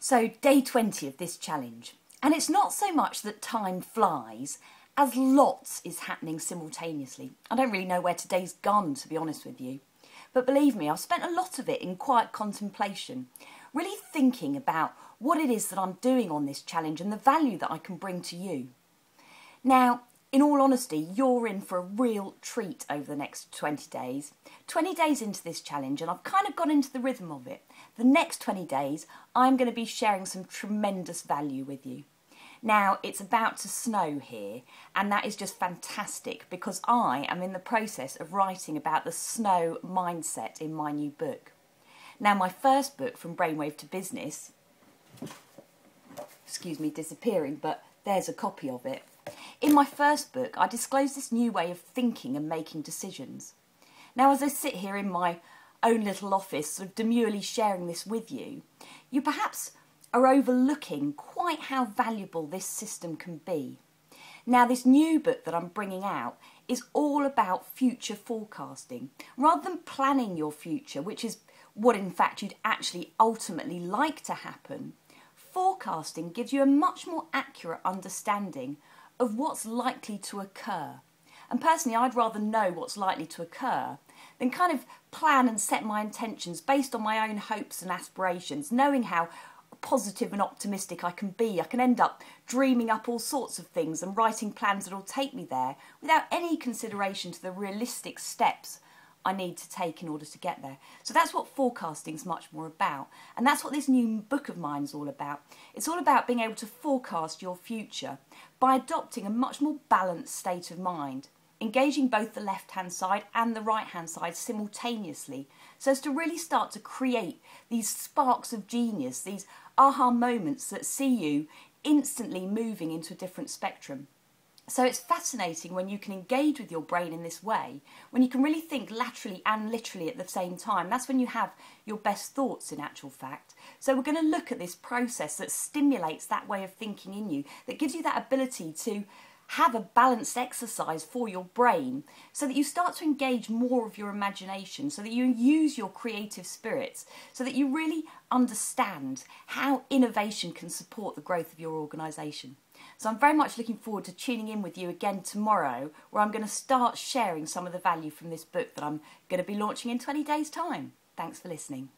So day 20 of this challenge, and it's not so much that time flies as lots is happening simultaneously. I don't really know where today's gone, to be honest with you, but believe me, I've spent a lot of it in quiet contemplation, really thinking about what it is that I'm doing on this challenge and the value that I can bring to you. Now, in all honesty, you're in for a real treat over the next 20 days. 20 days into this challenge, and I've kind of got into the rhythm of it. The next 20 days, I'm going to be sharing some tremendous value with you. Now, it's about to snow here, and that is just fantastic because I am in the process of writing about the snow mindset in my new book. Now, my first book, From Brainwave to Business, excuse me disappearing, but there's a copy of it. In my first book, I disclose this new way of thinking and making decisions. Now, as I sit here in my own little office, sort of demurely sharing this with you, you perhaps are overlooking quite how valuable this system can be. Now, this new book that I'm bringing out is all about future forecasting. Rather than planning your future, which is what in fact you'd actually ultimately like to happen, forecasting gives you a much more accurate understanding of what's likely to occur. And personally, I'd rather know what's likely to occur than kind of plan and set my intentions based on my own hopes and aspirations, knowing how positive and optimistic I can be. I can end up dreaming up all sorts of things and writing plans that will take me there without any consideration to the realistic steps I need to take in order to get there. So that's what forecasting is much more about. And that's what this new book of mine is all about. It's all about being able to forecast your future by adopting a much more balanced state of mind, engaging both the left-hand side and the right-hand side simultaneously, so as to really start to create these sparks of genius, these aha moments that see you instantly moving into a different spectrum. So it's fascinating when you can engage with your brain in this way, when you can really think laterally and literally at the same time. That's when you have your best thoughts, in actual fact. So we're going to look at this process that stimulates that way of thinking in you, that gives you that ability to have a balanced exercise for your brain so that you start to engage more of your imagination, so that you use your creative spirits, so that you really understand how innovation can support the growth of your organisation. So I'm very much looking forward to tuning in with you again tomorrow, where I'm going to start sharing some of the value from this book that I'm going to be launching in 20 days' time. Thanks for listening.